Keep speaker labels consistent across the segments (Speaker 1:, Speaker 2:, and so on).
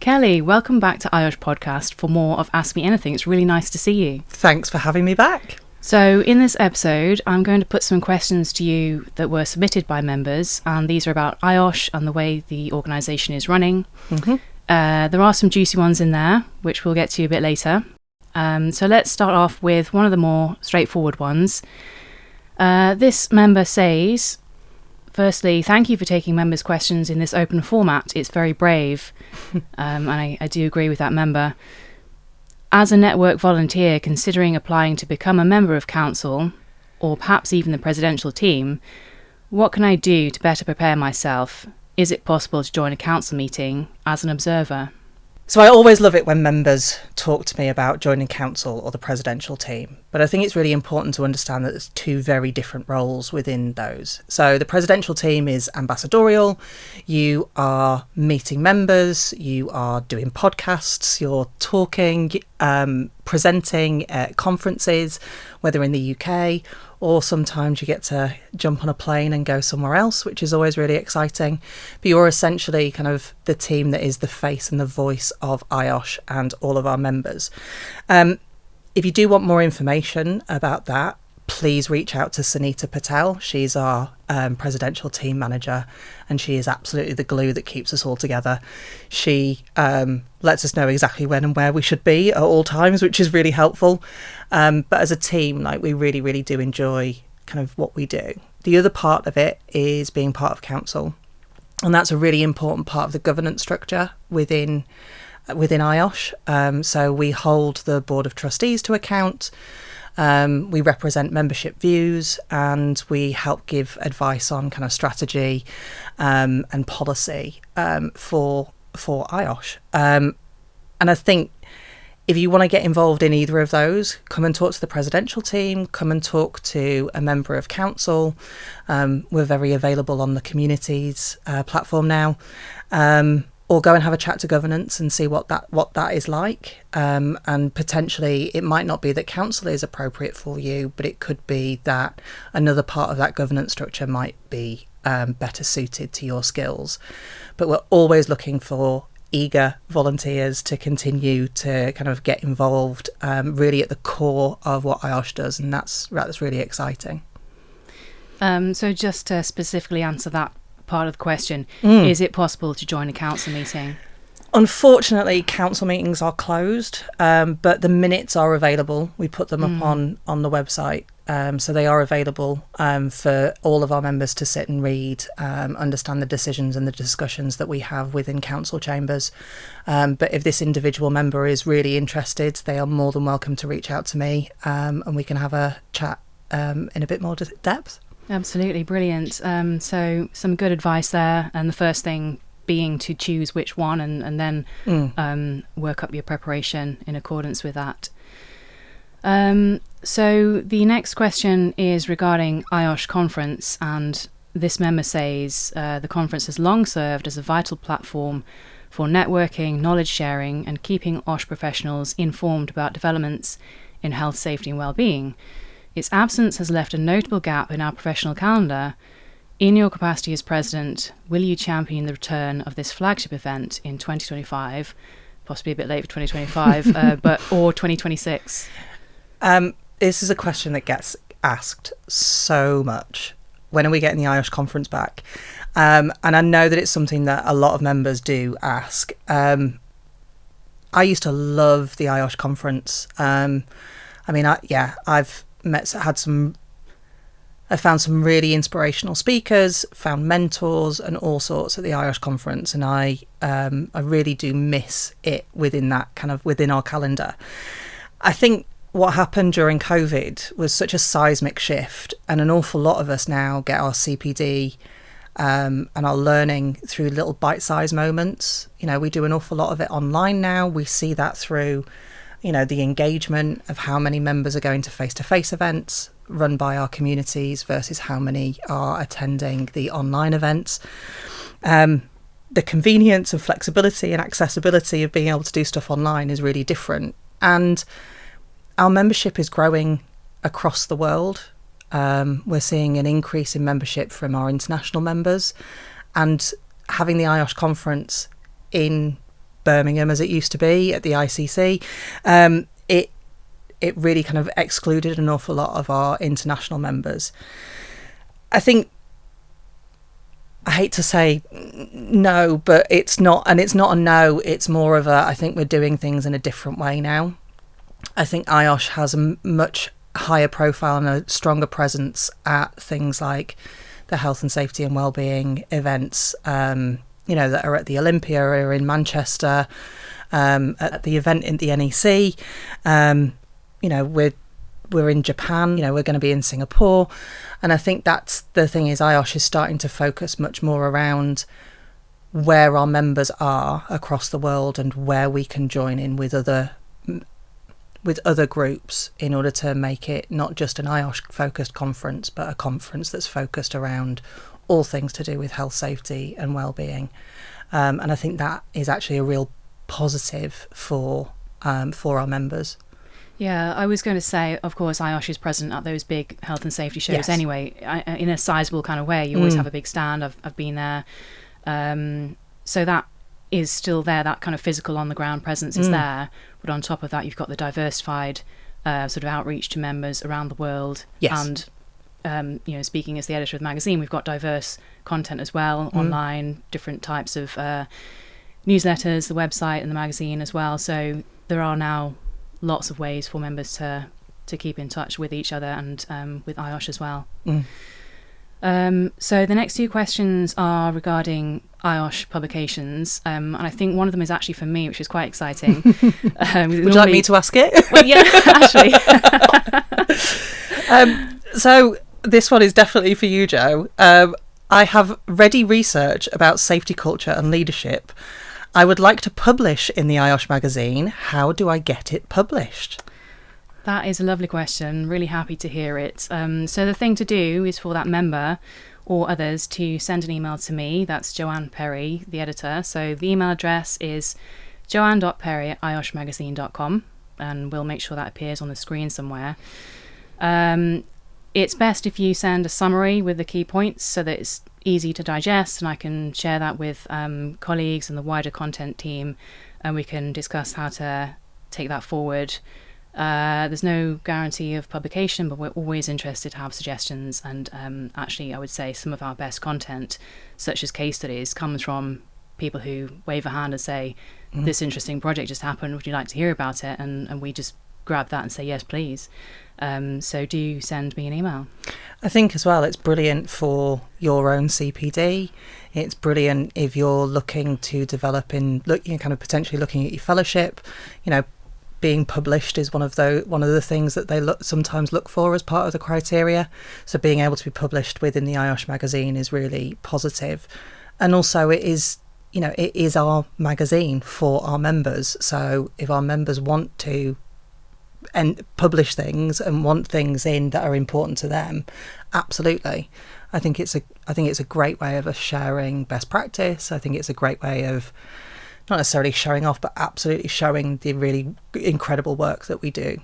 Speaker 1: Kelly, welcome back to IOSH Podcast for more of Ask Me Anything. It's really nice to see you.
Speaker 2: Thanks for having me back.
Speaker 1: So in this episode, I'm going to put some questions to you that were submitted by members, and these are about IOSH and the way the organisation is running.
Speaker 2: Mm-hmm.
Speaker 1: There are some juicy ones in there, which we'll get to a bit later. So let's start off with one of the more straightforward ones. This member says, firstly, thank you for taking members' questions in this open format. It's very brave. And I do agree with that member. As a network volunteer considering applying to become a member of council, or perhaps even the presidential team, what can I do to better prepare myself? Is it possible to join a council meeting as an observer?
Speaker 2: So I always love it when members talk to me about joining council or the presidential team, but I think it's really important to understand that there's two very different roles within those. So the presidential team is ambassadorial. You are meeting members, you are doing podcasts, you're talking, presenting at conferences, whether in the UK, or sometimes you get to jump on a plane and go somewhere else, which is always really exciting. But you're essentially kind of the team that is the face and the voice of IOSH and all of our members. If you do want more information about that, please reach out to Sunita Patel. She's our presidential team manager, and she is absolutely the glue that keeps us all together. She lets us know exactly when and where we should be at all times, which is really helpful. But as a team, we really, really do enjoy kind of what we do. The other part of it is being part of council, and that's a really important part of the governance structure within IOSH. So we hold the Board of Trustees to account. We represent membership views, and we help give advice on kind of strategy and policy for IOSH. And I think if you want to get involved in either of those, come and talk to the presidential team, come and talk to a member of council. We're very available on the communities platform now. Or go and have a chat to governance and see what that is like. And potentially it might not be that council is appropriate for you, but it could be that another part of that governance structure might be better suited to your skills. But we're always looking for eager volunteers to continue to kind of get involved really at the core of what IOSH does, and that's really exciting.
Speaker 1: So just to specifically answer that part of the question, is it possible to join a council meeting?
Speaker 2: Unfortunately, council meetings are closed, but the minutes are available. We put them up on the website, so they are available for all of our members to sit and read, understand the decisions and the discussions that we have within council chambers. But if this individual member is really interested, they are more than welcome to reach out to me, and we can have a chat in a bit more depth.
Speaker 1: Absolutely, brilliant. So some good advice there, and the first thing being to choose which one and then work up your preparation in accordance with that. So the next question is regarding IOSH conference, and this member says the conference has long served as a vital platform for networking, knowledge sharing, and keeping OSH professionals informed about developments in health, safety and well-being. Its absence has left a notable gap in our professional calendar. In your capacity as president, will you champion the return of this flagship event in 2025, possibly a bit late for 2025, or 2026?
Speaker 2: This is a question that gets asked so much. When are we getting the IOSH conference back? And I know that it's something that a lot of members do ask. I used to love the IOSH conference. I found some really inspirational speakers, found mentors and all sorts at the IOSH conference, and I really do miss it within our calendar. I think what happened during COVID was such a seismic shift, and an awful lot of us now get our CPD and our learning through little bite-sized moments. We do an awful lot of it online now. We see that through the engagement of how many members are going to face-to-face events run by our communities versus how many are attending the online events. The convenience and flexibility and accessibility of being able to do stuff online is really different. And our membership is growing across the world. We're seeing an increase in membership from our international members, and having the IOSH conference in Birmingham as it used to be at the ICC, it really kind of excluded an awful lot of our international members. I think, I hate to say no, but it's not a no, it's more of I think we're doing things in a different way now. I think IOSH has a much higher profile and a stronger presence at things like the health and safety and wellbeing events, that are at the Olympia or in Manchester, at the event in the NEC. We're in Japan, we're going to be in Singapore. And I think that's the thing, is IOSH is starting to focus much more around where our members are across the world and where we can join in with other groups in order to make it not just an IOSH focused conference, but a conference that's focused around all things to do with health, safety and wellbeing. And I think that is actually a real positive for our members.
Speaker 1: Yeah, I was going to say, of course, IOSH is present at those big health and safety shows
Speaker 2: Yes.
Speaker 1: anyway, in a sizable kind of way. You always have a big stand. I've been there. So that is still there, that kind of physical on the ground presence is there. But on top of that, you've got the diversified sort of outreach to members around the world.
Speaker 2: Yes.
Speaker 1: And, speaking as the editor of the magazine, we've got diverse content as well, online, different types of newsletters, the website and the magazine as well. So there are now lots of ways for members to keep in touch with each other and with IOSH as well. So the next two questions are regarding IOSH publications, and I think one of them is actually for me, which is quite exciting.
Speaker 2: Would you like me to ask it?
Speaker 1: Well, yeah, actually.
Speaker 2: So this one is definitely for you, Jo. I have ready research about safety culture and leadership. I would like to publish in the IOSH magazine. How do I get it published?
Speaker 1: That is a lovely question. Really happy to hear it. So the thing to do is for that member or others to send an email to me. That's Joanne Perry, the editor. So the email address is joanne.perry@ioshmagazine.com, and we'll make sure that appears on the screen somewhere. It's best if you send a summary with the key points so that it's easy to digest, and I can share that with colleagues and the wider content team, and we can discuss how to take that forward. There's no guarantee of publication, but we're always interested to have suggestions, and actually I would say some of our best content, such as case studies, comes from people who wave a hand and say, this interesting project just happened, would you like to hear about it? And we just grab that and say, yes, please. So do send me an email.
Speaker 2: I think as well, it's brilliant for your own CPD. It's brilliant if you're looking to develop kind of potentially looking at your fellowship. Being published is one of the things that they sometimes look for as part of the criteria. So being able to be published within the IOSH magazine is really positive. And also it is our magazine for our members. So if our members want to publish things and want things in that are important to them, absolutely. I think it's a great way of us sharing best practice. I think it's a great way of not necessarily showing off, but absolutely showing the really incredible work that we do.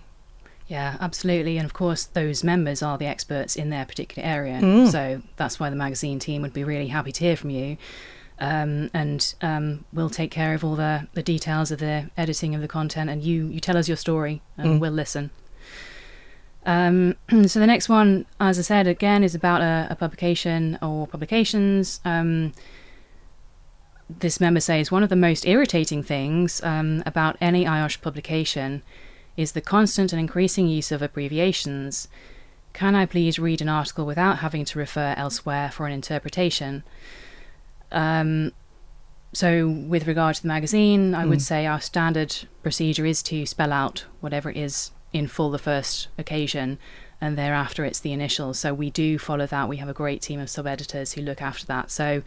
Speaker 1: Yeah, absolutely. And of course, those members are the experts in their particular area. So that's why the magazine team would be really happy to hear from you. And we'll take care of all the details of the editing of the content, and you tell us your story and we'll listen. So the next one, as I said, again, is about a publication or publications. This member says, one of the most irritating things about any IOSH publication is the constant and increasing use of abbreviations. Can I please read an article without having to refer elsewhere for an interpretation? So with regard to the magazine, I would say our standard procedure is to spell out whatever it is in full the first occasion, and thereafter it's the initials. So we do follow that. We have a great team of sub-editors who look after that. So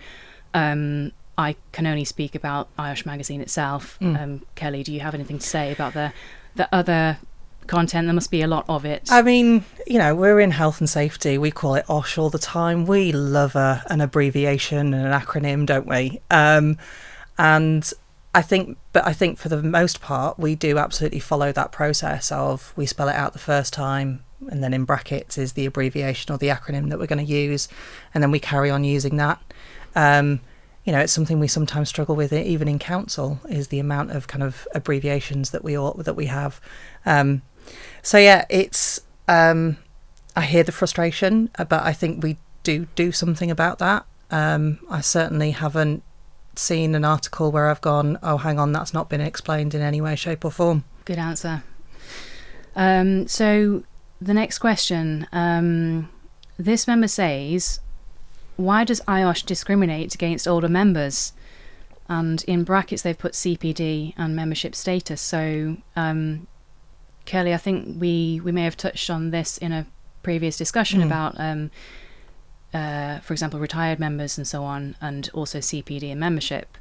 Speaker 1: I can only speak about IOSH magazine itself. Kelly, do you have anything to say about the other content? There must be a lot of it.
Speaker 2: I mean, we're in health and safety. We call it OSH all the time. We love an abbreviation and an acronym, don't we? And I think for the most part, we do absolutely follow that process of we spell it out the first time, and then in brackets is the abbreviation or the acronym that we're going to use, and then we carry on using that. it's something we sometimes struggle with, even in council, is the amount of kind of abbreviations that we have. So yeah, it's I hear the frustration, but I think we do something about that. I certainly haven't seen an article where I've gone, oh, hang on, that's not been explained in any way, shape or form.
Speaker 1: Good answer. So the next question, this member says, why does IOSH discriminate against older members? And in brackets they've put CPD and membership status. So Kelly, I think we may have touched on this in a previous discussion about for example, retired members and so on, and also CPD and membership.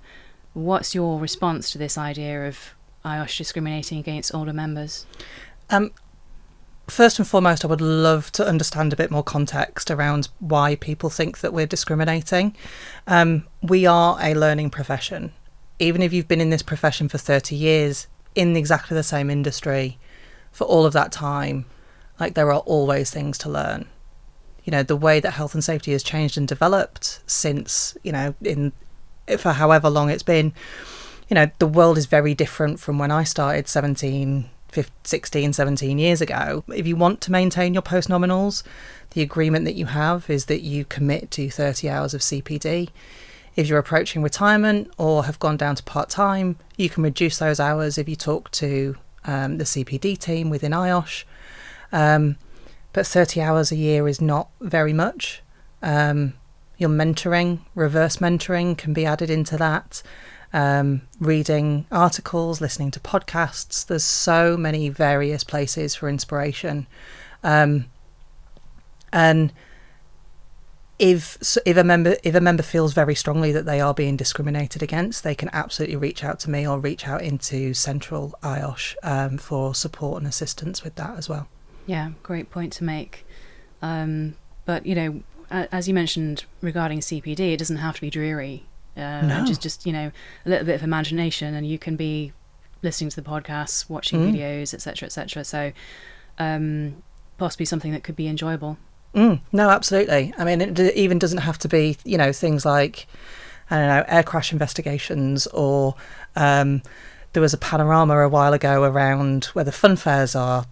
Speaker 1: What's your response to this idea of IOSH discriminating against older members?
Speaker 2: First and foremost, I would love to understand a bit more context around why people think that we're discriminating. We are a learning profession. Even if you've been in this profession for 30 years, in exactly the same industry, for all of that time, like, there are always things to learn. The way that health and safety has changed and developed since, for however long it's been, the world is very different from when I started 16, 17 years ago. If you want to maintain your post-nominals, the agreement that you have is that you commit to 30 hours of CPD. If you're approaching retirement or have gone down to part-time, you can reduce those hours if you talk to the CPD team within IOSH. But 30 hours a year is not very much. Your mentoring, reverse mentoring can be added into that. Reading articles, listening to podcasts. There's so many various places for inspiration. And if a member feels very strongly that they are being discriminated against, they can absolutely reach out to me or reach out into Central IOSH for support and assistance with that as well.
Speaker 1: Yeah, great point to make. But, as you mentioned regarding CPD, it doesn't have to be dreary.
Speaker 2: No.
Speaker 1: Just a little bit of imagination, and you can be listening to the podcasts, watching videos, etc., etc. So possibly something that could be enjoyable.
Speaker 2: No, absolutely. I mean, it even doesn't have to be, things like, I don't know, air crash investigations, or there was a panorama a while ago around where the fun fairs are,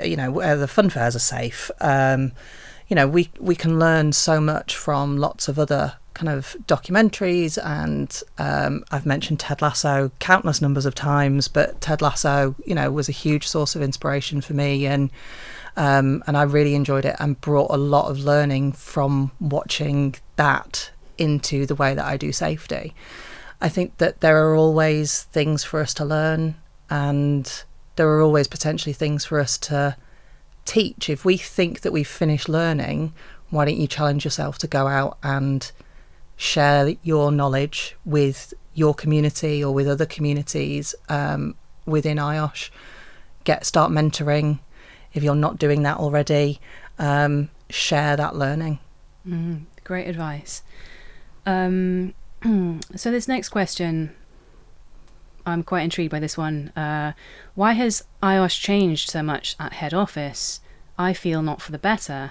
Speaker 2: where the fun fairs are safe. We can learn so much from lots of other kind of documentaries, and I've mentioned Ted Lasso countless numbers of times, but Ted Lasso, was a huge source of inspiration for me, and I really enjoyed it and brought a lot of learning from watching that into the way that I do safety. I think that there are always things for us to learn, and there are always potentially things for us to teach. If we think that we've finished learning, why don't you challenge yourself to go out and share your knowledge with your community or with other communities within IOSH. Start mentoring. If you're not doing that already, share that learning.
Speaker 1: Great advice. So this next question, I'm quite intrigued by this one. Why has IOSH changed so much at head office? I feel not for the better.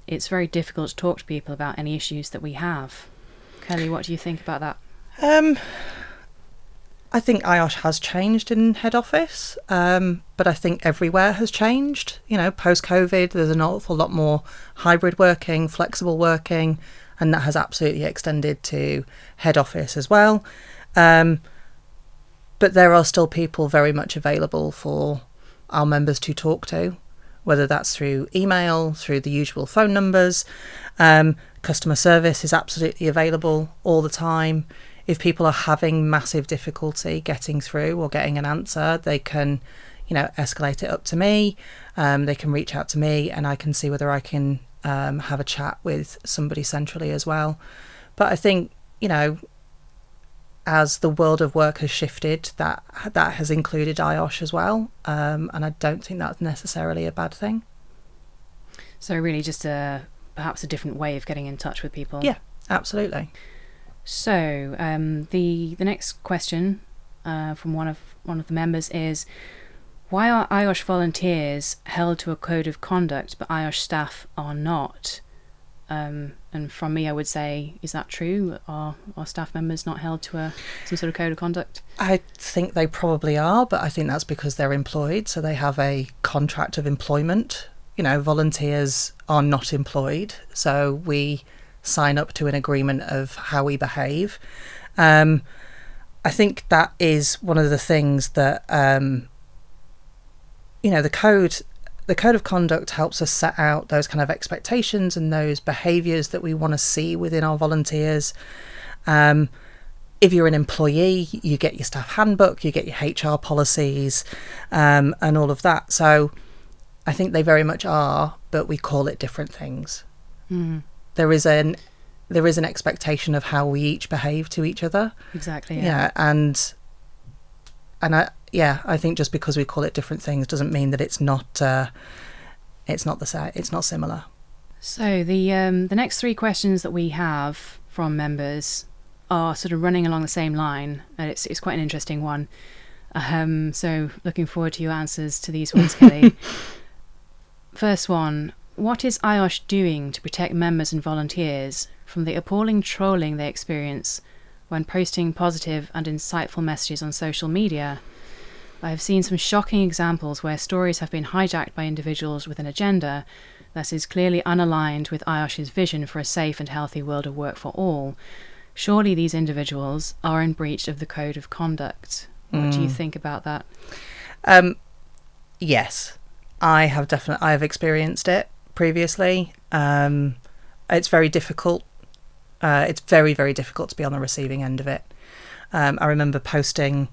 Speaker 1: It's very difficult to talk to people about any issues that we have. Kelly, what do you think about that?
Speaker 2: I think IOSH has changed in head office, but I think everywhere has changed. Post-COVID, there's an awful lot more hybrid working, flexible working, and that has absolutely extended to head office as well. But there are still people very much available for our members to talk to, whether that's through email, through the usual phone numbers. Customer service is absolutely available all the time. If people are having massive difficulty getting through or getting an answer, they can, escalate it up to me. They can reach out to me, and I can see whether I can have a chat with somebody centrally as well. But I think, as the world of work has shifted, that has included IOSH as well, and I don't think that's necessarily a bad thing.
Speaker 1: So really just perhaps a different way of getting in touch with people.
Speaker 2: Yeah, absolutely.
Speaker 1: So the next question from one of the members is, why are IOSH volunteers held to a code of conduct but IOSH staff are not? And from me, I would say, is that true? Are staff members not held to some sort of code of conduct?
Speaker 2: I think they probably are, but I think that's because they're employed, so they have a contract of employment. Volunteers are not employed, so we sign up to an agreement of how we behave. I think that is one of the things that the code of conduct helps us set out those kind of expectations and those behaviours that we want to see within our volunteers. If you're an employee, you get your staff handbook, you get your HR policies, and all of that. So I think they very much are, but we call it different things.
Speaker 1: Mm.
Speaker 2: There is an expectation of how we each behave to each other.
Speaker 1: Exactly.
Speaker 2: Yeah, and I think just because we call it different things doesn't mean that it's not the same. It's not similar. So
Speaker 1: the next three questions that we have from members are sort of running along the same line, and it's quite an interesting one. So looking forward to your answers to these ones, Kelly. First one: what is IOSH doing to protect members and volunteers from the appalling trolling they experience when posting positive and insightful messages on social media? I have seen some shocking examples where stories have been hijacked by individuals with an agenda that is clearly unaligned with IOSH's vision for a safe and healthy world of work for all. Surely these individuals are in breach of the code of conduct. What do you think about that?
Speaker 2: Yes, I have experienced it previously. It's very difficult. It's very, very difficult to be on the receiving end of it. I remember posting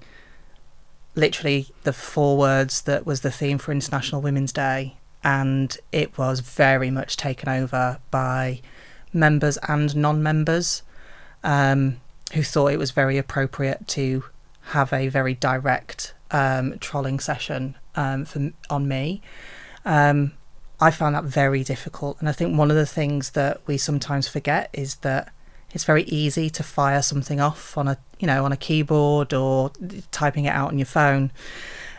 Speaker 2: literally the 4 words that was the theme for International Women's Day, and it was very much taken over by members and non-members who thought it was very appropriate to have a very direct trolling session on me. I found that very difficult, and I think one of the things that we sometimes forget is that it's very easy to fire something off on a keyboard or typing it out on your phone,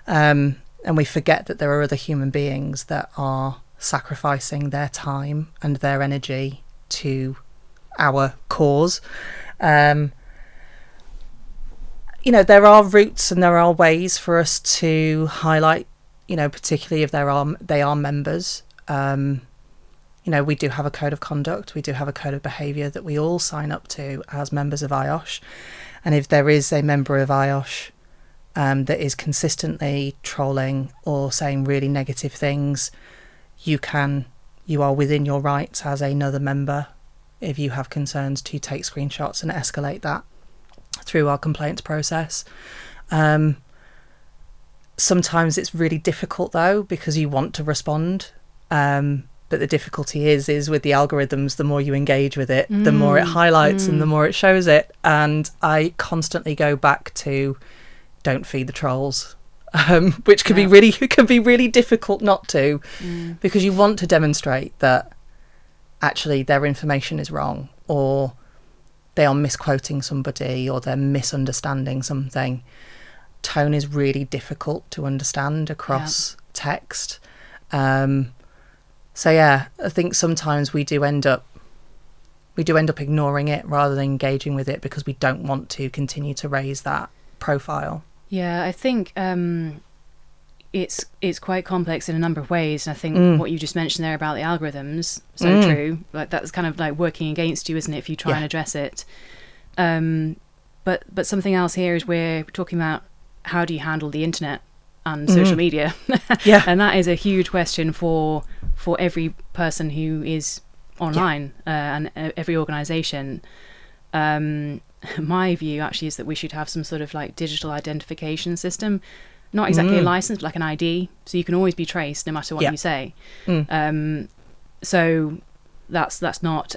Speaker 2: and we forget that there are other human beings that are sacrificing their time and their energy to our cause. There are routes and there are ways for us to highlight, particularly if they are members. We do have a code of conduct. We do have a code of behaviour that we all sign up to as members of IOSH. And if there is a member of IOSH that is consistently trolling or saying really negative things, you are within your rights as another member, if you have concerns, to take screenshots and escalate that through our complaints process. Sometimes it's really difficult though, because you want to respond. But the difficulty is with the algorithms, the more you engage with it, the more it highlights and the more it shows it. And I constantly go back to don't feed the trolls, which can be really difficult not to, because you want to demonstrate that actually their information is wrong, or they are misquoting somebody, or they're misunderstanding something. Tone is really difficult to understand across text. So yeah, I think sometimes we do end up ignoring it rather than engaging with it because we don't want to continue to raise that profile.
Speaker 1: Yeah, I think it's quite complex in a number of ways, and I think what you just mentioned there about the algorithms, so true. Like that's kind of like working against you, isn't it, if you try and address it? But something else here is we're talking about how do you handle the internet and social media. And that is a huge question for every person who is online and every organisation. My view actually is that we should have some sort of like digital identification system, not exactly a license, but like an ID, so you can always be traced no matter what you say. So that's not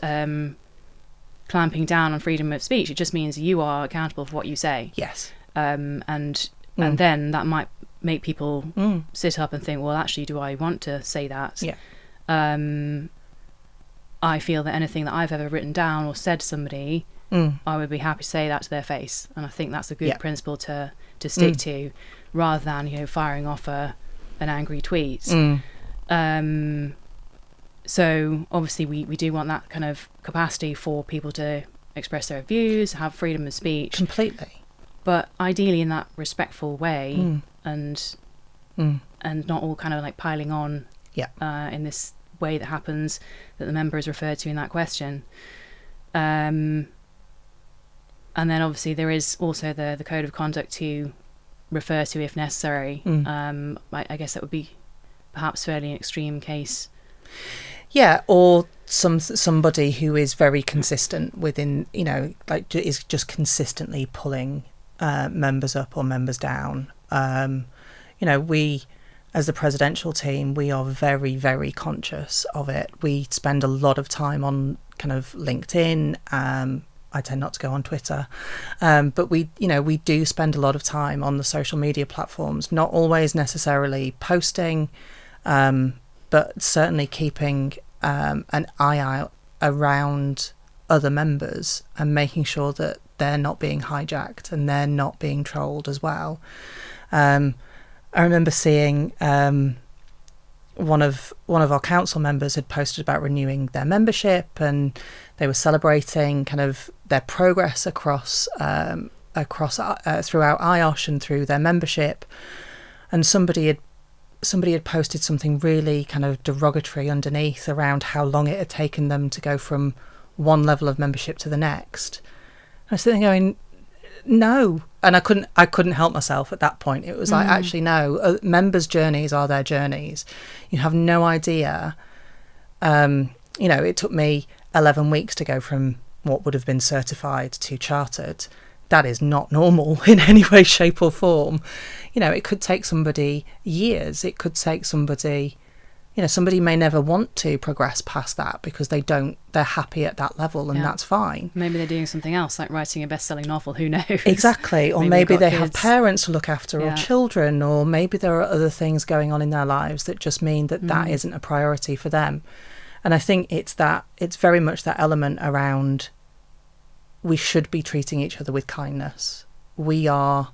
Speaker 1: clamping down on freedom of speech. It just means you are accountable for what you say.
Speaker 2: Yes.
Speaker 1: And then that might make people sit up and think, well, actually, do I want to say that?
Speaker 2: Yeah.
Speaker 1: I feel that anything that I've ever written down or said to somebody, I would be happy to say that to their face. And I think that's a good principle to stick to, rather than, firing off an angry tweet. So obviously we do want that kind of capacity for people to express their views, have freedom of speech.
Speaker 2: Completely.
Speaker 1: But ideally in that respectful way, and not all kind of like piling on in this way that happens, that the member is referred to in that question. And then obviously there is also the code of conduct to refer to if necessary. I guess that would be perhaps fairly an extreme case.
Speaker 2: Yeah, or somebody who is very consistent within, like is just consistently pulling members up or members down. We, as the presidential team, we are very, very conscious of it. We spend a lot of time on kind of LinkedIn. I tend not to go on Twitter, but we do spend a lot of time on the social media platforms, not always necessarily posting, but certainly keeping an eye out around other members and making sure that they're not being hijacked and they're not being trolled as well. I remember seeing one of our council members had posted about renewing their membership, and they were celebrating kind of their progress across throughout IOSH and through their membership, and somebody had posted something really kind of derogatory underneath around how long it had taken them to go from one level of membership to the next. I was sitting there going, no, and I couldn't help myself at that point. It was like, actually, no, members' journeys are their journeys. You have no idea. It took me 11 weeks to go from what would have been certified to chartered. That is not normal in any way, shape or form. It could take somebody years. It could take somebody, somebody may never want to progress past that because they're happy at that level, and that's fine.
Speaker 1: Maybe they're doing something else, like writing a best-selling novel, who knows?
Speaker 2: Exactly. Or maybe they have parents to look after,
Speaker 1: or
Speaker 2: children, or maybe there are other things going on in their lives that just mean that isn't a priority for them. And I think it's very much that element around, we should be treating each other with kindness. We are,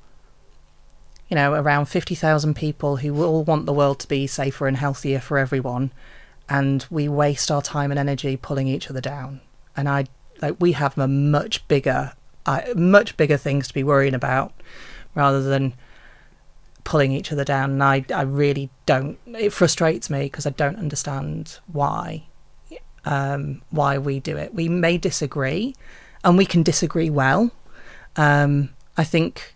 Speaker 2: around 50,000 people who all want the world to be safer and healthier for everyone, and we waste our time and energy pulling each other down. And we have much bigger things to be worrying about rather than pulling each other down. And I really don't. It frustrates me because I don't understand why we do it. We may disagree, and we can disagree well. I think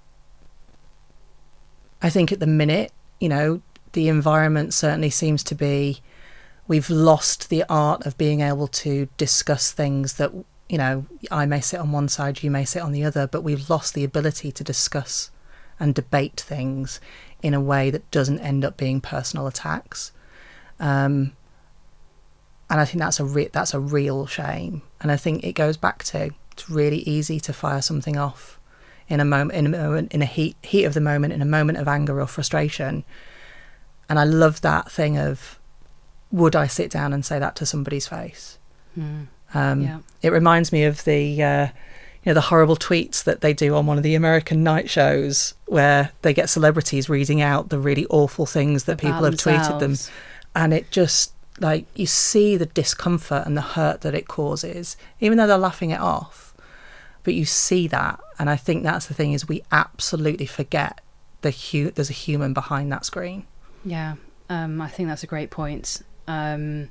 Speaker 2: at the minute, the environment certainly seems to be, we've lost the art of being able to discuss things that, I may sit on one side, you may sit on the other, but we've lost the ability to discuss and debate things in a way that doesn't end up being personal attacks. And I think that's a real shame. And I think it goes back to, it's really easy to fire something off in a heat of the moment, in a moment of anger or frustration. And I love that thing of, would I sit down and say that to somebody's face? It reminds me of the horrible tweets that they do on one of the American night shows, where they get celebrities reading out the really awful things that people have tweeted them, and it just, like, you see the discomfort and the hurt that it causes, even though they're laughing it off. But you see that, and I think that's the thing, is we absolutely forget there's a human behind that screen.
Speaker 1: Yeah, I think that's a great point. I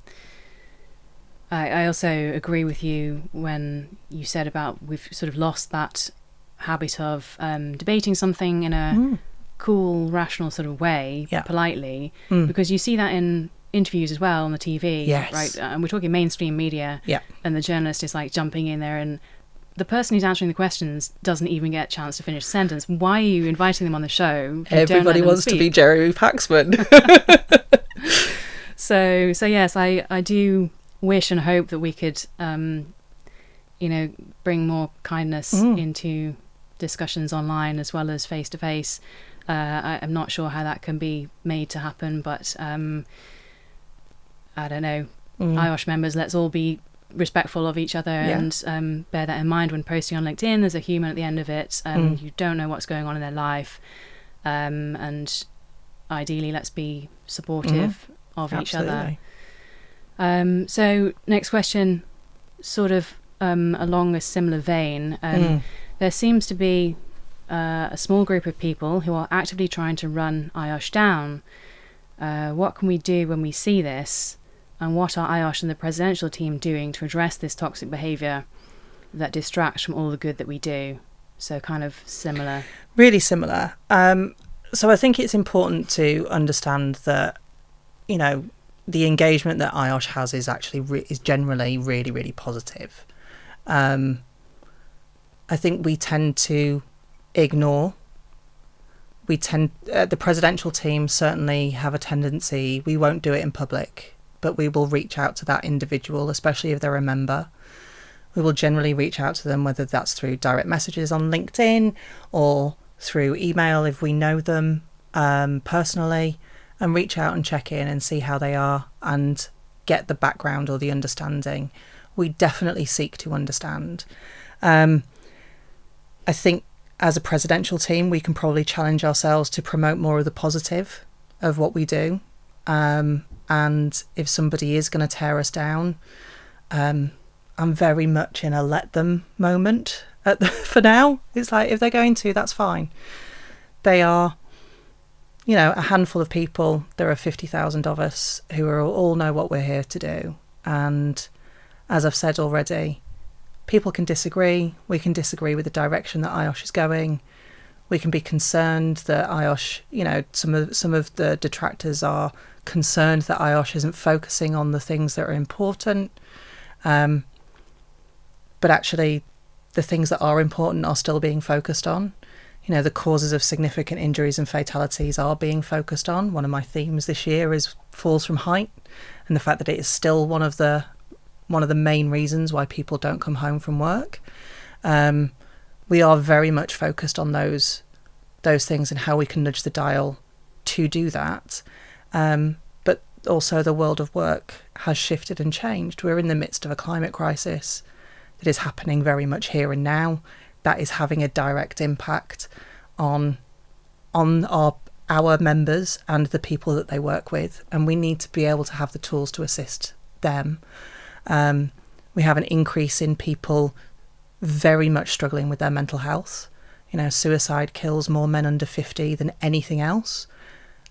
Speaker 1: also agree with you when you said about, we've sort of lost that habit of debating something in a cool, rational sort of way, politely, because you see that in interviews as well on the TV, right? And we're talking mainstream media, and the journalist is like jumping in there, and the person who's answering the questions doesn't even get a chance to finish a sentence. Why are you inviting them on the show?
Speaker 2: Everybody wants to be Jeremy Paxman.
Speaker 1: So yes, I do wish and hope that we could, bring more kindness into discussions online as well as face to face. I'm not sure how that can be made to happen, but I don't know. IOSH members, let's all be respectful of each other and bear that in mind when posting on LinkedIn. There's a human at the end of it. You don't know what's going on in their life, and ideally let's be supportive of each other. So next question, sort of along a similar vein. There seems to be a small group of people who are actively trying to run IOSH down. What can we do when we see this? And what are IOSH and the presidential team doing to address this toxic behaviour that distracts from all the good that we do? So kind of similar.
Speaker 2: Really similar. So I think it's important to understand that, you know, the engagement that IOSH has is actually is generally really, really positive. I think we tend to ignore. The presidential team certainly have a tendency, we won't do it in public, but we will reach out to that individual, especially if they're a member. We will generally reach out to them, whether that's through direct messages on LinkedIn or through email if we know them personally, and reach out and check in and see how they are and get the background or the understanding. We definitely seek to understand. I think as a presidential team, we can probably challenge ourselves to promote more of the positive of what we do. And if somebody is going to tear us down, I'm very much in a let them moment for now. It's like, if they're going to, that's fine. They are, you know, a handful of people. There are 50,000 of us who all know what we're here to do. And as I've said already, people can disagree. We can disagree with the direction that IOSH is going. We can be concerned that IOSH, you know, some of the detractors are concerned that IOSH isn't focusing on the things that are important. But actually, the things that are important are still being focused on. You know, the causes of significant injuries and fatalities are being focused on. One of my themes this year is falls from height, and the fact that it is still one of the main reasons why people don't come home from work. We are very much focused on those things and how we can nudge the dial to do that. But also the world of work has shifted and changed. We're in the midst of a climate crisis that is happening very much here and now. That is having a direct impact on our members and the people that they work with, and we need to be able to have the tools to assist them. We have an increase in people very much struggling with their mental health. You know, suicide kills more men under 50 than anything else.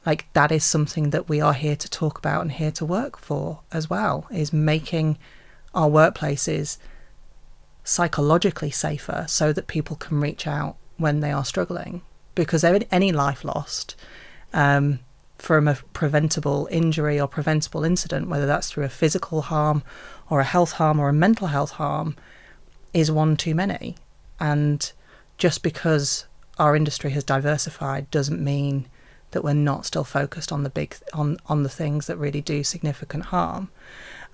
Speaker 2: Like, that is something that we are here to talk about and here to work for as well, is making our workplaces psychologically safer so that people can reach out when they are struggling. Because any life lost from a preventable injury or preventable incident, whether that's through a physical harm or a health harm or a mental health harm, is one too many. And just because our industry has diversified doesn't mean that we're not still focused on the things that really do significant harm.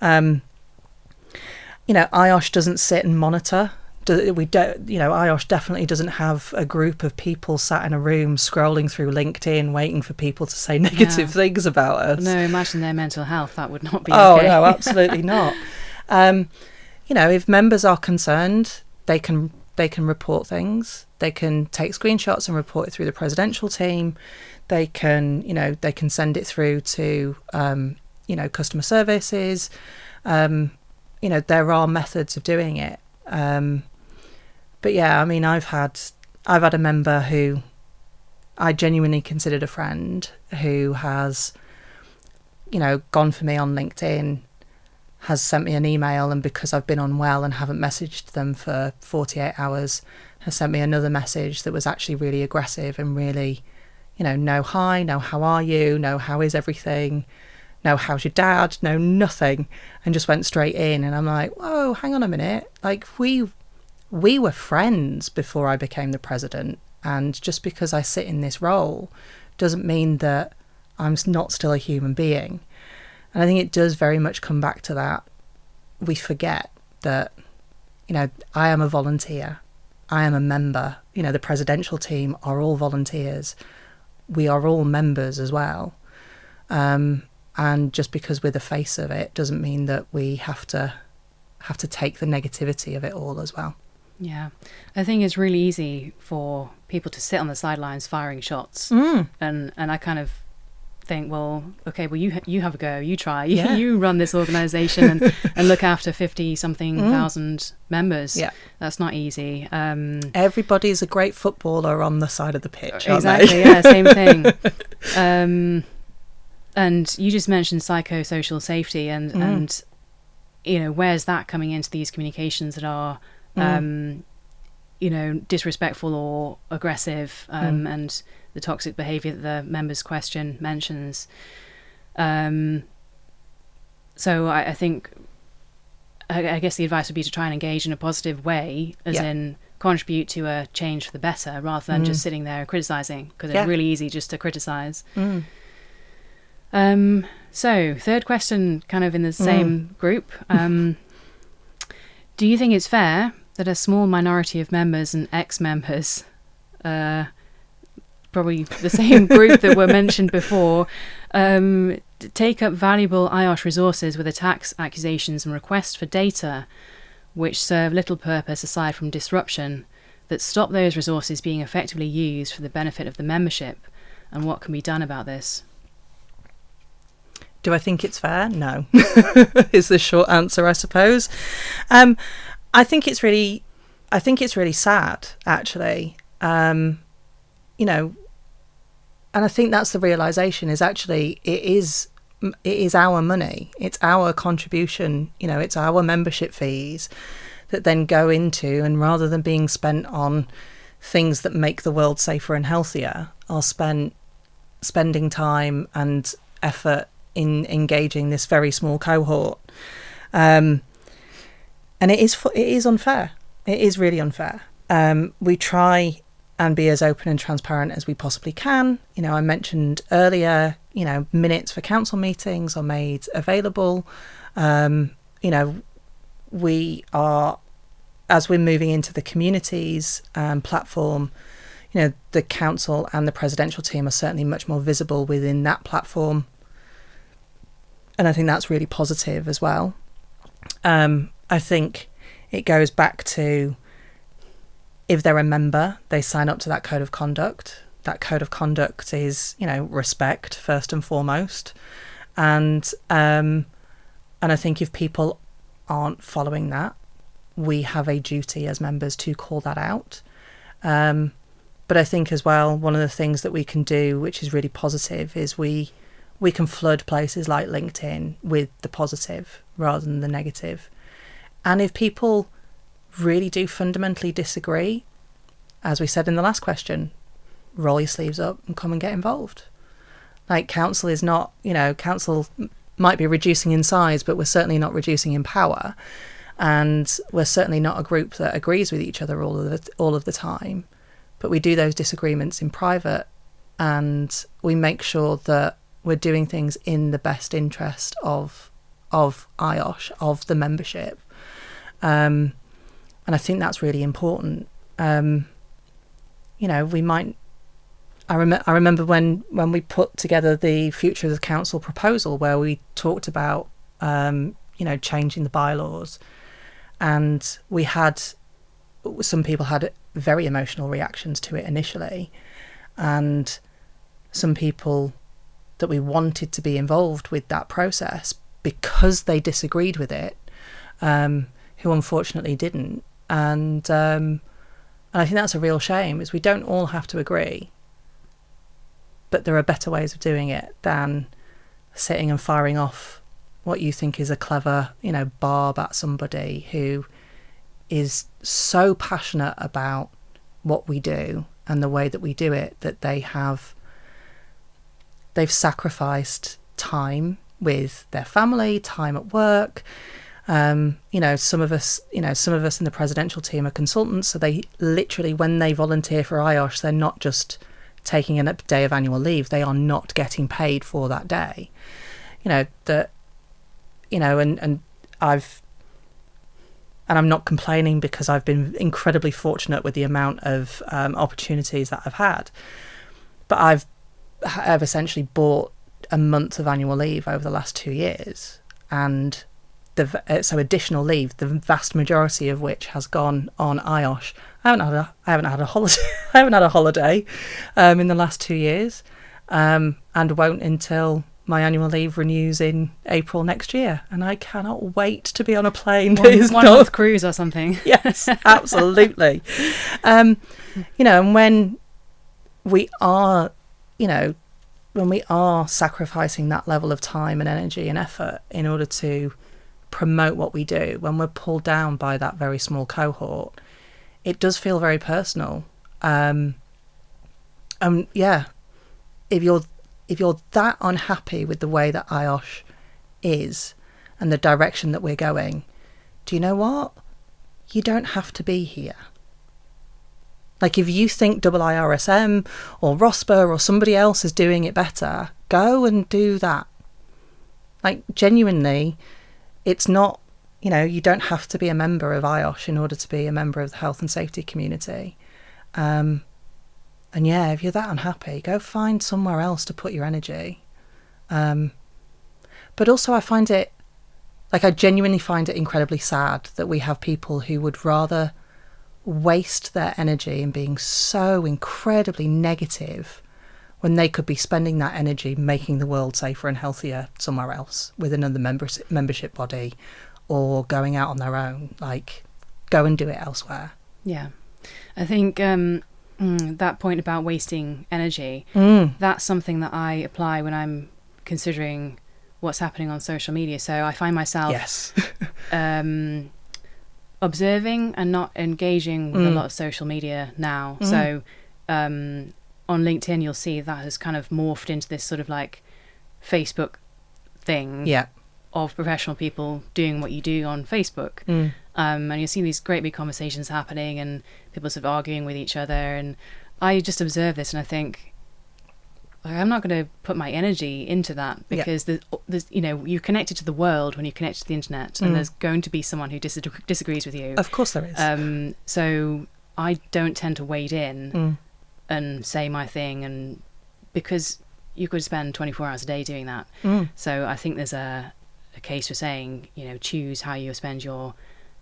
Speaker 2: You know, IOSH doesn't sit and monitor. IOSH definitely doesn't have a group of people sat in a room scrolling through LinkedIn waiting for people to say negative things about us.
Speaker 1: No, imagine their mental health. That would not be
Speaker 2: okay.
Speaker 1: Oh,
Speaker 2: no, absolutely not. You know, if members are concerned, they can report things. They can take screenshots and report it through the presidential team. They can send it through to, customer services. There are methods of doing it. But yeah, I mean, I've had a member who I genuinely considered a friend who has, gone for me on LinkedIn, has sent me an email, and because I've been unwell and haven't messaged them for 48 hours, has sent me another message that was actually really aggressive and really, no hi, no how are you, no how is everything, no how's your dad, no nothing, and just went straight in. And I'm like, whoa, hang on a minute. Like, we were friends before I became the president, and just because I sit in this role doesn't mean that I'm not still a human being. And I think it does very much come back to that. We forget that, I am a volunteer. I am a member. The presidential team are all volunteers. We are all members as well. And just because we're the face of it doesn't mean that we have to take the negativity of it all as well.
Speaker 1: Yeah, I think it's really easy for people to sit on the sidelines firing shots. And I kind of think, well, okay, well, you have a go, you try,
Speaker 2: Yeah.
Speaker 1: you run this organisation and look after 50-something thousand members.
Speaker 2: Yeah.
Speaker 1: That's not easy.
Speaker 2: Everybody's a great footballer on the side of the pitch,
Speaker 1: exactly, yeah, same thing. And you just mentioned psychosocial safety, and you know, where's that coming into these communications that are, you know, disrespectful or aggressive, and the toxic behaviour that the members' question mentions. So I think, I guess the advice would be to try and engage in a positive way, as in contribute to a change for the better, rather than just sitting there criticising, because it's really easy just to criticise. So third question, kind of in the same group. Do you think it's fair that a small minority of members and ex-members, probably the same group that were mentioned before, take up valuable IOSH resources with attacks, accusations and requests for data which serve little purpose aside from disruption, that stop those resources being effectively used for the benefit of the membership? And what can be done about this?
Speaker 2: Do I think it's fair? No, is the short answer, I suppose. I think it's really sad, actually. You know, and I think that's the realization, is actually it is our money, it's our contribution, you know, it's our membership fees that then go into, and rather than being spent on things that make the world safer and healthier, are spending time and effort in engaging this very small cohort. And it is unfair. It is really unfair. We try and be as open and transparent as we possibly can. You know, I mentioned earlier, you know, minutes for council meetings are made available. You know, we are, as we're moving into the communities platform, you know, the council and the presidential team are certainly much more visible within that platform. And I think that's really positive as well. I think it goes back to, if they're a member, they sign up to that code of conduct. That code of conduct is, you know, respect first and foremost. And I think if people aren't following that, we have a duty as members to call that out. But I think as well, one of the things that we can do, which is really positive, is we can flood places like LinkedIn with the positive rather than the negative. And if people really do fundamentally disagree, as we said in the last question, roll your sleeves up and come and get involved. Like, council is not, you know, council might be reducing in size, but we're certainly not reducing in power. And we're certainly not a group that agrees with each other all of the time. But we do those disagreements in private, and we make sure that we're doing things in the best interest of IOSH, of the membership. And I think that's really important. You know, we might... I remember when we put together the Future of the Council proposal, where we talked about, you know, changing the bylaws. And we had... some people had very emotional reactions to it initially. And some people that we wanted to be involved with that process because they disagreed with it, who unfortunately didn't. And I think that's a real shame, is we don't all have to agree, but there are better ways of doing it than sitting and firing off what you think is a clever, you know, barb at somebody who is so passionate about what we do and the way that we do it, that they've sacrificed time with their family, time at work. You know, some of us in the presidential team are consultants, so they literally, when they volunteer for IOSH, they're not just taking a day of annual leave, they are not getting paid for that day. You know, that, you know, and I'm not complaining, because I've been incredibly fortunate with the amount of opportunities that I've had. But I've essentially bought a month of annual leave over the last 2 years, and so additional leave, the vast majority of which has gone on IOSH. I haven't had a holiday. I haven't had a holiday in the last 2 years, and and won't until my annual leave renews in April next year, and I cannot wait to be on a plane.
Speaker 1: One month cruise or something.
Speaker 2: Yes, absolutely. And when we are, when we are sacrificing that level of time and energy and effort in order to promote what we do, when we're pulled down by that very small cohort, it does feel very personal. If you're that unhappy with the way that IOSH is and the direction that we're going, do you know what? You don't have to be here. Like, if you think IIRSM or ROSPA or somebody else is doing it better, go and do that. Like, genuinely, it's not, you don't have to be a member of IOSH in order to be a member of the health and safety community. And yeah, if you're that unhappy, go find somewhere else to put your energy. But also I genuinely find it incredibly sad that we have people who would rather waste their energy in being so incredibly negative when they could be spending that energy making the world safer and healthier somewhere else with another membership body, or going out on their own. Like, go and do it elsewhere.
Speaker 1: Yeah. I think that point about wasting energy, that's something that I apply when I'm considering what's happening on social media. So I find myself observing and not engaging with a lot of social media now. So on LinkedIn, you'll see that has kind of morphed into this sort of like Facebook thing of professional people doing what you do on Facebook. And you'll see these great big conversations happening and people sort of arguing with each other. And I just observe this and I think, I'm not going to put my energy into that, because there's you're connected to the world when you're connected to the internet, and there's going to be someone who disagrees with you.
Speaker 2: Of course there is.
Speaker 1: So I don't tend to wade in and say my thing, and because you could spend 24 hours a day doing that. So I think there's a case for saying, choose how you spend your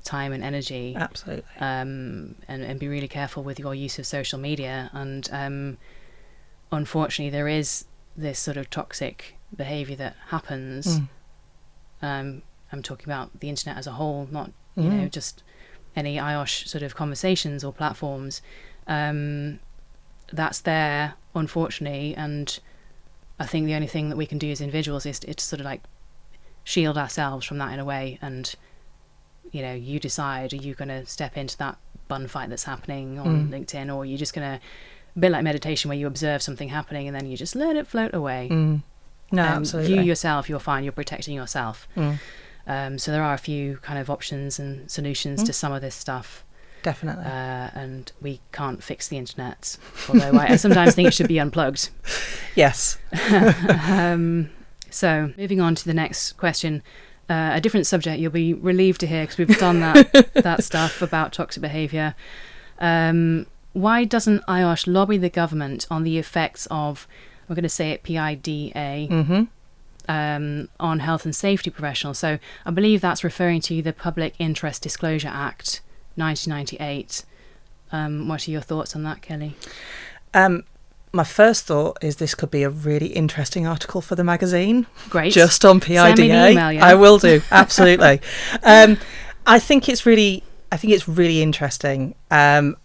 Speaker 1: time and energy.
Speaker 2: Absolutely.
Speaker 1: And be really careful with your use of social media. And unfortunately, there is this sort of toxic behaviour that happens. I'm talking about the internet as a whole, not just any IOSH sort of conversations or platforms. That's there, unfortunately, and I think the only thing that we can do as individuals is to sort of like shield ourselves from that in a way. And you decide, are you going to step into that bun fight that's happening on LinkedIn, or are you just going to, a bit like meditation where you observe something happening and then you just let it float away?
Speaker 2: No, absolutely.
Speaker 1: You yourself, you're fine, you're protecting yourself. So there are a few kind of options and solutions to some of this stuff.
Speaker 2: Definitely.
Speaker 1: And we can't fix the internet, although I sometimes think it should be unplugged.
Speaker 2: Yes.
Speaker 1: So moving on to the next question, a different subject. You'll be relieved to hear, because we've done that stuff about toxic behaviour. Why doesn't IOSH lobby the government on the effects of, we're going to say it PIDA, on health and safety professionals? So I believe that's referring to the Public Interest Disclosure Act 1998. What are your thoughts on that, Kelly?
Speaker 2: My first thought is this could be a really interesting article for the magazine. Great. Just on PIDA.
Speaker 1: Send me an email, yeah?
Speaker 2: I will do, absolutely. I think it's really interesting. And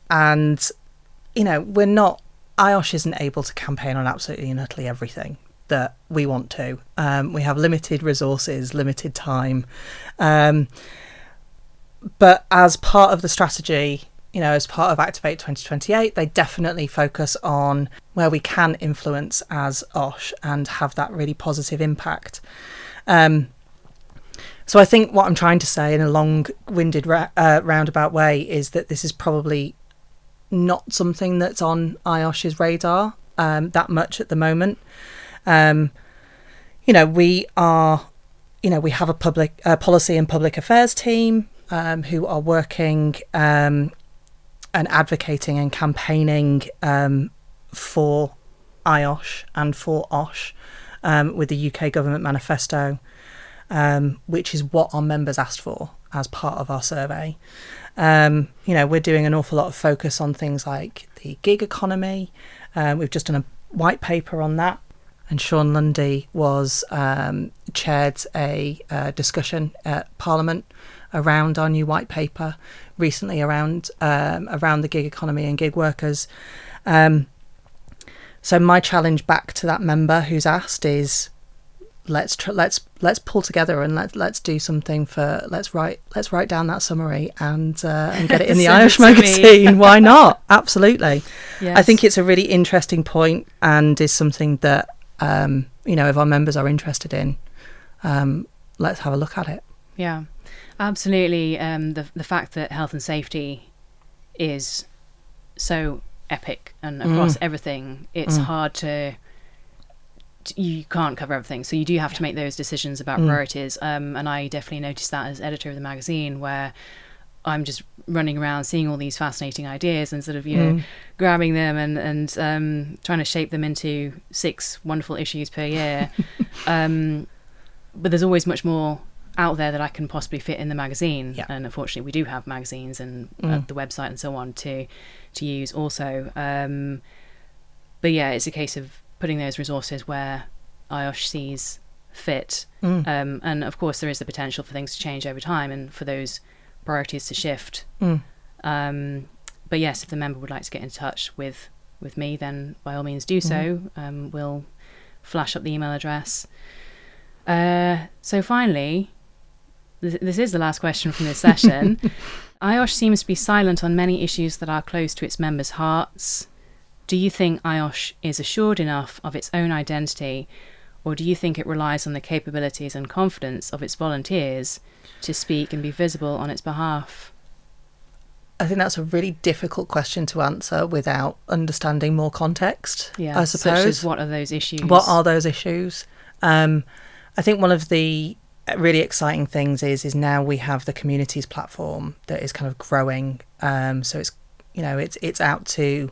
Speaker 2: IOSH isn't able to campaign on absolutely and utterly everything that we want to. We have limited resources, limited time. But as part of the strategy, as part of Activate 2028, they definitely focus on where we can influence as OSH and have that really positive impact. So I think what I'm trying to say in a long-winded roundabout way is that this is probably not something that's on IOSH's radar that much at the moment. We have a public policy and public affairs team who are working and advocating and campaigning for IOSH and for OSH with the UK Government Manifesto, which is what our members asked for as part of our survey. We're doing an awful lot of focus on things like the gig economy. We've just done a white paper on that. and Sean Lundy was chaired a discussion at Parliament around our new white paper recently around the gig economy and gig workers. So my challenge back to that member who's asked is, let's pull together and let's do something let's write down that summary and get it in the IOSH magazine. Why not? Absolutely. Yes. I think it's a really interesting point and is something that if our members are interested in, let's have a look at it.
Speaker 1: Yeah, absolutely. The fact that health and safety is so epic and across everything, it's hard to, you can't cover everything, so you do have to make those decisions about priorities, and I definitely noticed that as editor of the magazine, where I'm just running around seeing all these fascinating ideas and sort of grabbing them and trying to shape them into 6 wonderful issues per year. But there's always much more out there that I can possibly fit in the magazine, and unfortunately we do have magazines and the website and so on to use also, but yeah, it's a case of putting those resources where IOSH sees fit, and of course there is the potential for things to change over time and for those priorities to shift, but yes, if the member would like to get in touch with me, then by all means do so. We'll flash up the email address. So finally, this is the last question from this session. IOSH seems to be silent on many issues that are close to its members' hearts. Do you think IOSH is assured enough of its own identity, or do you think it relies on the capabilities and confidence of its volunteers to speak and be visible on its behalf?
Speaker 2: I think that's a really difficult question to answer without understanding more context, I suppose.
Speaker 1: Such as what are those issues?
Speaker 2: What are those issues? I think one of the really exciting things is now we have the communities platform that is kind of growing. So it's out to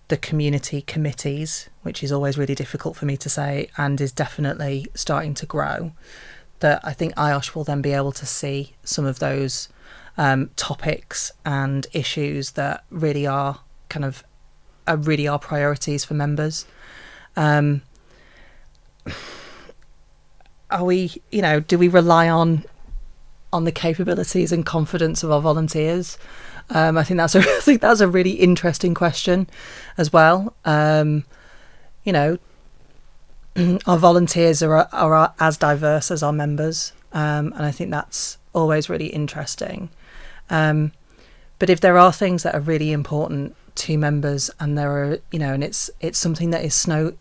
Speaker 2: the community committees, which is always really difficult for me to say, and is definitely starting to grow. That I think IOSH will then be able to see some of those topics and issues that really are priorities for members. Do we rely on the capabilities and confidence of our volunteers? I think that's a really interesting question as well. Our volunteers are as diverse as our members, and I think that's always really interesting. But if there are things that are really important to members, and there are, and it's something that is not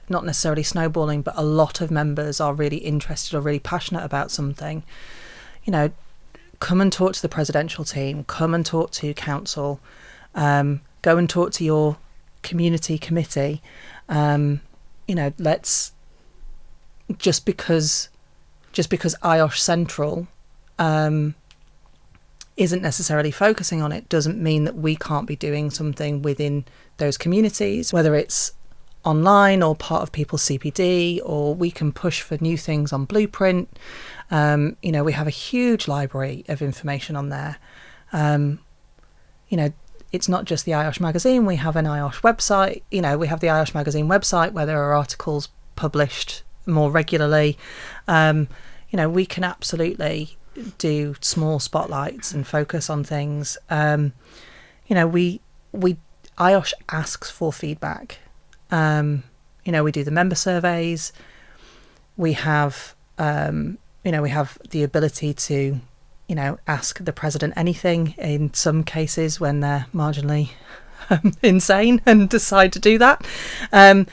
Speaker 2: necessarily snowballing, but a lot of members are really interested or really passionate about something, come and talk to the presidential team, come and talk to council, go and talk to your community committee. Let's just because IOSH Central isn't necessarily focusing on it doesn't mean that we can't be doing something within those communities, whether it's online or part of people's CPD, or we can push for new things on Blueprint. We have a huge library of information on there. It's not just the IOSH magazine. We have an IOSH website. We have the IOSH magazine website where there are articles published more regularly. We can absolutely do small spotlights and focus on things. IOSH asks for feedback. We do the member surveys. We have, we have the ability to, ask the president anything in some cases when they're marginally insane and decide to do that. But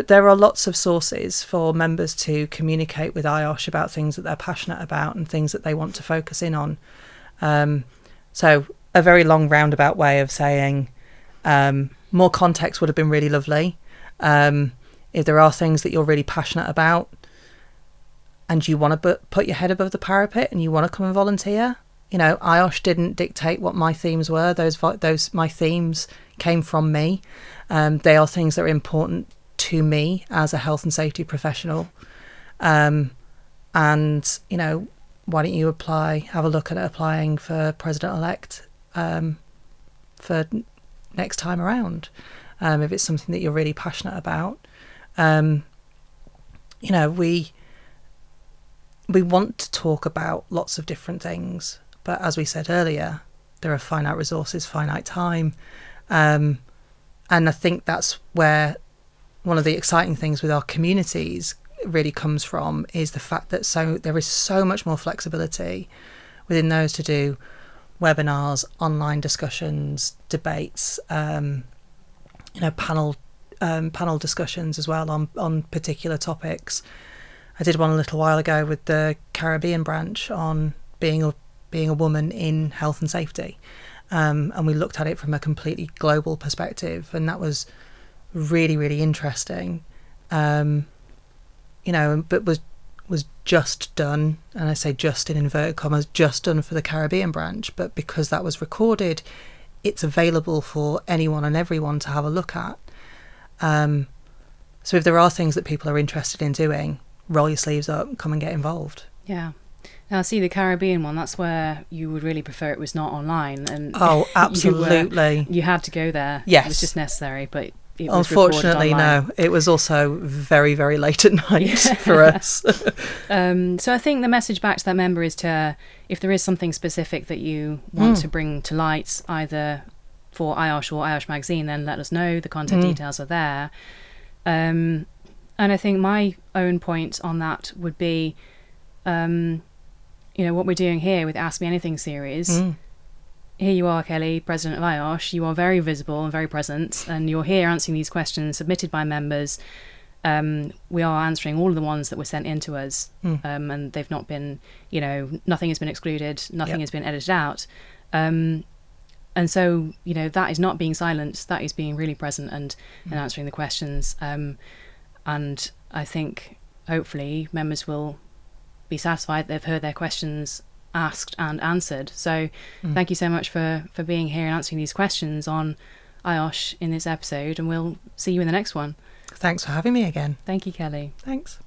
Speaker 2: there are lots of sources for members to communicate with IOSH about things that they're passionate about and things that they want to focus in on. So a very long roundabout way of saying, more context would have been really lovely. If there are things that you're really passionate about and you want to put your head above the parapet and you want to come and volunteer, IOSH didn't dictate what my themes were. My themes came from me. They are things that are important to me as a health and safety professional. Why don't you have a look at applying for president-elect for next time around. if it's something that you're really passionate about. We want to talk about lots of different things, but as we said earlier, there are finite resources, finite time, and I think that's where one of the exciting things with our communities really comes from, is the fact that there is so much more flexibility within those to do webinars, online discussions, debates, panel discussions as well on particular topics. I did one a little while ago with the Caribbean branch on being a woman in health and safety, and we looked at it from a completely global perspective, and that was really, really interesting. But was just done, and I say just in inverted commas, just done for the Caribbean branch, but because that was recorded, it's available for anyone and everyone to have a look at. So if there are things that people are interested in doing, roll your sleeves up, come and get involved.
Speaker 1: Yeah. Now, see, the Caribbean one, that's where you would really prefer it was not online. And
Speaker 2: oh, absolutely.
Speaker 1: You had to go there.
Speaker 2: Yes.
Speaker 1: It was just necessary, but it was
Speaker 2: unfortunately, no. It was also very, very late at night for us.
Speaker 1: So I think the message back to that member is to, if there is something specific that you want to bring to light, either for IOSH or IOSH Magazine, then let us know. The contact details are there. And I think my own point on that would be, what we're doing here with Ask Me Anything series. Here you are, Kelly, president of IOSH. You are very visible and very present, and you're here answering these questions submitted by members. We are answering all of the ones that were sent in to us, and they've not been, nothing has been excluded, nothing has been edited out. And so, that is not being silent, that is being really present and answering the questions. And I think, hopefully, members will be satisfied they've heard their questions asked and answered. So thank you so much for being here and answering these questions on IOSH in this episode, and we'll see you in the next one.
Speaker 2: Thanks for having me again.
Speaker 1: Thank you, Kelly.
Speaker 2: Thanks.